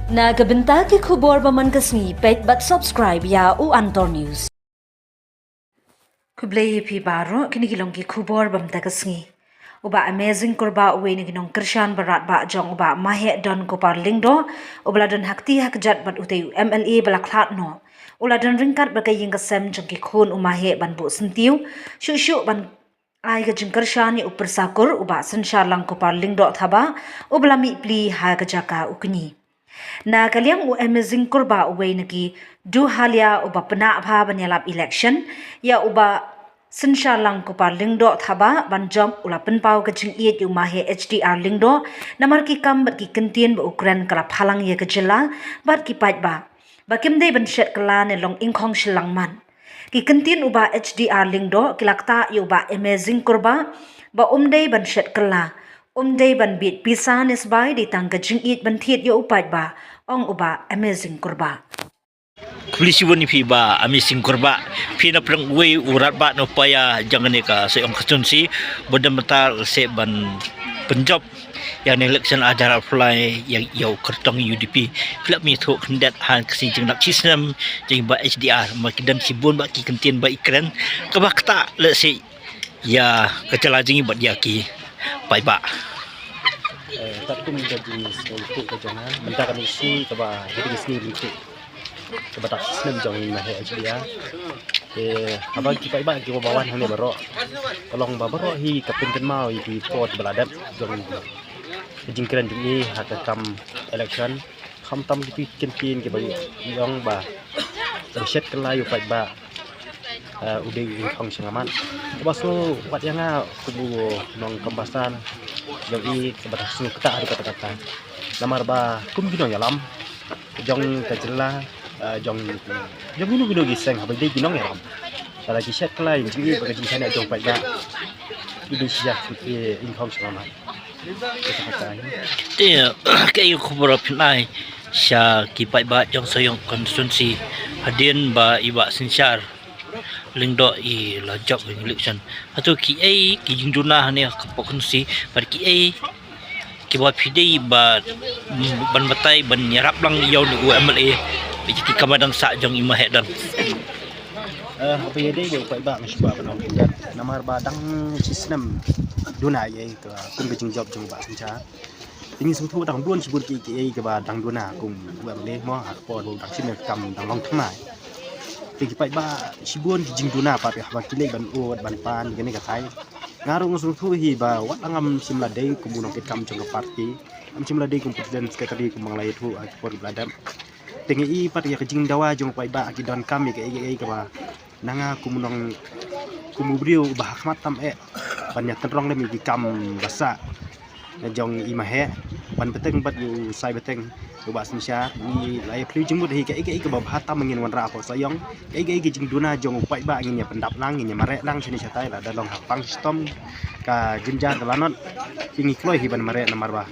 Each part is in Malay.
Nagabenta ki khubor ba man kasngi pet but subscribe ya u Antor News. Kublay pi baro kinigilong ki khubor bam ta kasngi. Uba amazing kurba uwe ni ginong Krishan barat ba jong uba mahe don ko par lingdo ubla don hakti hakjat bat uteu MLA balaklat no. Ula don ringkat ba kaying kasem jong ki khun umahe ban bu sentiu shu ban ai ga jing Krishan ni upar sakur uba senshar lang ko par lingdo thaba ubla mi pli ha ga jaka ukni. Na kaliang u amazing kurba uwe nagi du halia uba pena bha banyalap election ya uba sensha lang ko par lingdo thaba ban job ula penpau ka jing iet yu mahe HDR lingdo namar ki kam bat ki kentien ba Ukraine kala phalang ye ka jila bat ki pait ba kimde ban shet kala ne long ingkhong shilang man ki kentien uba HDR lingdo kilakta yu ba amazing kurba ba umdei ban shet kala umdei ban bit pisa nisbai di tangka jing it ban thiet yo upat ba ong uba amazing kurba. Polisi wani pi ba amazing kurba pi na prang way urat ba no paya jangan ni ka sa ong kasunsi bodam betal se ban penjob yang election ada apply yang yau kertong UDP filap mi thok kendat han kasi jeng nak sistem jeng ba HDR makidan sibun ba ki kentien ba ikran ka ba kata le se ya kecela jeng ba dia ki pai ba tak tu menjadi untuk kejangan minta kami si keba jadi sini untuk keba tak sistem jangan mahal HDR abang kita iba kita bawan hanya berok tolong berok hi kapten kan mau di port beladap jangan jingkran ini hak kam election kam tam di kentin ke bagi yang ba terset kelai upai ba udah ingkong sengaman baso buat yang kubu nong kempasan jadi kebatas sunu kita ada kata-kata namar ba kum ginong yalam jong kajela jong ginong giseng habis dia ginong yalam kalau kisah kelai jadi bagi sana jong pai ba itu siap ingkong sengaman kata-kata dia kayak kubur pinai sya kipai ba jong soyong konstitusi hadin ba iba sinsar lingdo i la job election atau ki jing duna ne kapokun si par ki ki ba pidei ba ban batai ban nyarap lang yau ni UMLA bi ki kamadang sa jong imah dan apa ya dia buat ba masbah banong kindat namar ba dang sistem duna ye ke kum jing job jong ba sencha ini suatu dang duan sibur ki ke ba dang duna kum UMLA mo ha po dang sin kam dang long thmai pergi pai ba sibun jing duna pa pe ba kile ban od ban pan gani ka thai ngarung sung thu hi ba wat angam simla dei kumunong kit kam jong parti am simla dei kum presiden sekretari kum manglai thu ak por bladam tengi i pat ya jing dawa jong pai ba ki don kam ke ka ba nanga kumunong kumubriu ba khmat tam banyak terong le mi ki kam basa jong i mahe ban beteng bat yu sai beteng ba sinsha ni lai pli jengmut hi ke ba hata mengin wan ra ko sayong ke jing duna jong pai ba ngin ya pendap lang ngin ya mare lang sini chatai la dalong hapang sistem ka jinjan dalanot ingi kloi hi ban mare namar ba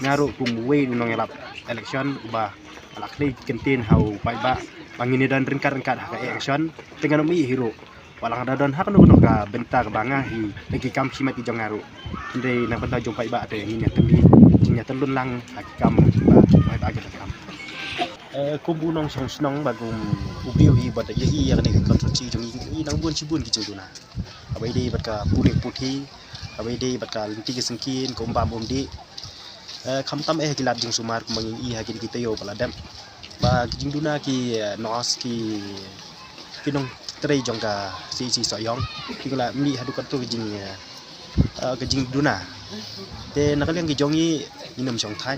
ngaru kumwe nong elap election ba alakli kentin hau pai ba bangini dan ringkat ha election dengan mi hero walang ada don hak no ka benta ka banga hi lagi kam simat jong ngaru ndei nang benta jong pai ba ate ngin ya tembi nya telun lang hakam ba ba kita kam kumbu nong song snong bagum ubiu hi bad ye ya ne konstruksi jong i nang bun sibun ki juna abai dei bat ka pulik puthi abai dei bat ka linti ki sengkin ko mbam umdi kham tam kilat jing sumar kumang i hakin kita yo paladam ba jing duna ki nos ki kinong trei jong ka si soyong ki la mi hadu kat tu jing ke jing duna te nakaliang ki jongi inam song thai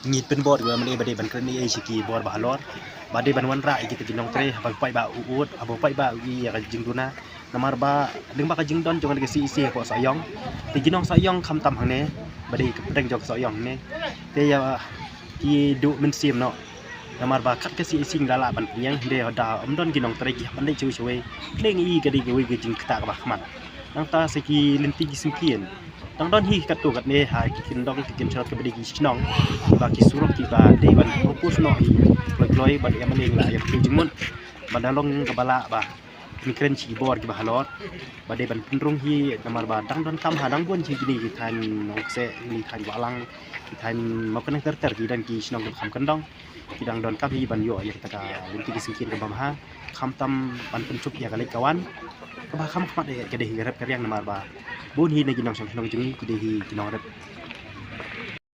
ngit pen bot gua mane bade ban krani ai siki bot ba lor bade ban wan ra ki te ginong tre ba pai ba uut abo pai ba wi ya jing duna namar ba ding ba ka jing don jong ke si ko sayong te ginong sayong kham tam hang ne bade ke pedang jong sayong ne te ya ki du men sim no namar ba khat ke si sing dala ban nyang de da don ginong tre ki ban de chu chwe kleng i ke di ke wi ke jing kta ba khmat nang ta siki linti ki singkien tang don hi katu kat ne ha ki kin dong ki kin chot ke bedi ki chnong ba ki surok ki ba de ban propose no hi kloi ba ya maning la ya ki jingmun ba dalong ka bala ba mikren keyboard ki bahalot bade ban penrung hi namar ba dang don kam hadang pun ci gini ki tan okse ni tan balang ki tan makan ter ki dan ki snong kam kendong ki dang don kam hi ban yo ya kita ka linti ki singkin ka bamha kam tam ban pencup ya kali kawan ka ba kam khamat de ke de garap karyang namar ba bun hi na ginong snong jung ki de hi ginong rep